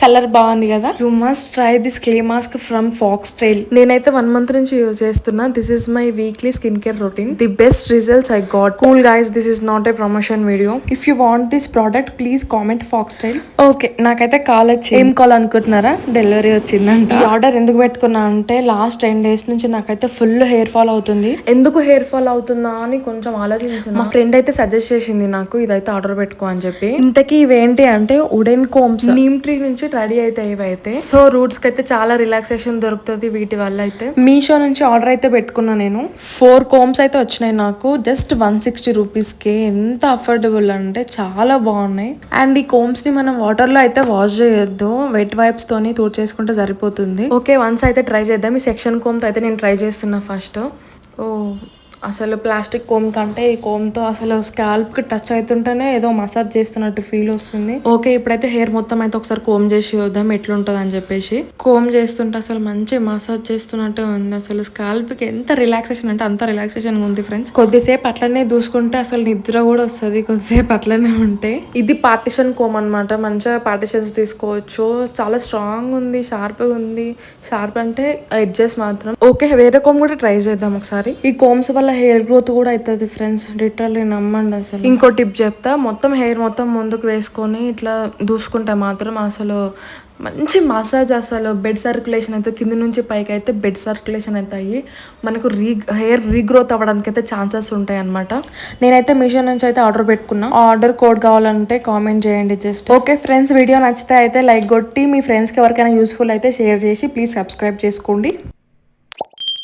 Colour బాగుంది కదా. You must try this clay mask from fox tail. నేనైతే 1 month నుంచి యూజ్ చేస్తున్నా. This is my weekly skin care routine. The best results I got. Cool guys, this is not a promotion video. If you want this product please comment fox tail. Okay, నాకైతే call వచ్చింది. ఏం call అనుకుంటున్నారా? Delivery వచ్చిందంట. ఈ order ఎందుకు పెట్టుకున్నా అంటే last 10 days నుంచి నాకైతే ఫుల్ హెయిర్ ఫాల్ అవుతుంది. ఎందుకు హెయిర్ ఫాల్ అవుతుందా అని కొంచెం ఆలోచించాను. మా ఫ్రెండ్ అయితే సజెస్ట్ చేసింది నాకు ఇదైతే ఆర్డర్ పెట్టుకో అని చెప్పి. ఇంతకీ ఇవేంటి అంటే వుడెన్ కోమ్స్, నీమ్ ట్రీ నుంచి రెడీ అయితే ఇవైతే. సో రూట్స్ కి అయితే చాలా రిలాక్సేషన్ దొరుకుతుంది వీటి వల్ల అయితే. మీషో నుంచి ఆర్డర్ అయితే పెట్టుకున్నా నేను. 4 కోమ్స్ అయితే వచ్చినాయి నాకు జస్ట్ 160 rupees కి. ఎంత అఫోర్డబుల్ అంటే చాలా బాగున్నాయి. అండ్ ఈ కోమ్స్ ని మనం వాటర్ లో అయితే వాష్ చేయొద్దు, వెట్ వైప్స్ తోని చేసుకుంటే సరిపోతుంది. ఓకే, వన్స్ అయితే ట్రై చేద్దాం. ఈ సెక్షన్ కోమ్ తో అయితే నేను ట్రై చేస్తున్నా ఫస్ట్. ఓ, అసలు ప్లాస్టిక్ కోమ్ కంటే ఈ కోమ్ తో అసలు స్కాల్ప్ కి టచ్ అవుతుంటేనే ఏదో మసాజ్ చేస్తున్నట్టు ఫీల్ వస్తుంది. ఓకే, ఇప్పుడైతే హెయిర్ మొత్తం అయితే ఒకసారి కోమ్ చేసి చూద్దాం ఎట్లుంటది అని చెప్పేసి. కోమ్ చేస్తుంటే అసలు మంచి మసాజ్ చేస్తున్నట్టే ఉంది. అసలు స్కాల్ప్ కి ఎంత రిలాక్సేషన్ అంటే అంత రిలాక్సేషన్ ఉంది ఫ్రెండ్స్. కొద్దిసేపు అట్లనే దూసుకుంటే అసలు నిద్ర కూడా వస్తుంది కొద్దిసేపు అట్లనే ఉంటే. ఇది పార్టిషన్ కోమ్ అనమాట. మంచిగా పార్టిషన్స్ తీసుకోవచ్చు. చాలా స్ట్రాంగ్ ఉంది, షార్ప్ ఉంది. షార్ప్ అంటే ఎడ్జెస్ మాత్రం. ఓకే, వేరే కోమ్ కూడా ట్రై చేద్దాం ఒకసారి. ఈ కోమ్స్ వల్ల హెయిర్ గ్రోత్ కూడా అవుతుంది ఫ్రెండ్స్, లిటరల్లీ నమ్మండి. అసలు ఇంకో టిప్ చెప్తా. మొత్తం హెయిర్ మొత్తం ముందుకు వేసుకొని ఇట్లా దూసుకుంటే మాత్రం అసలు మంచి మసాజ్. అసలు బెడ్ సర్క్యులేషన్ అయితే కింద నుంచి పైకి అయితే బెడ్ సర్క్యులేషన్ అయితే అయ్యి మనకు హెయిర్ రీగ్రోత్ అవ్వడానికి అయితే ఛాన్సెస్ ఉంటాయి అనమాట. నేనైతే మీషో నుంచి అయితే ఆర్డర్ పెట్టుకున్నా. ఆర్డర్ కోడ్ కావాలంటే కామెంట్ చేయండి జస్ట్. ఓకే ఫ్రెండ్స్, వీడియో నచ్చితే అయితే లైక్ కొట్టి మీ ఫ్రెండ్స్కి ఎవరికైనా యూస్ఫుల్ అయితే షేర్ చేసి ప్లీజ్ సబ్స్క్రైబ్ చేసుకోండి.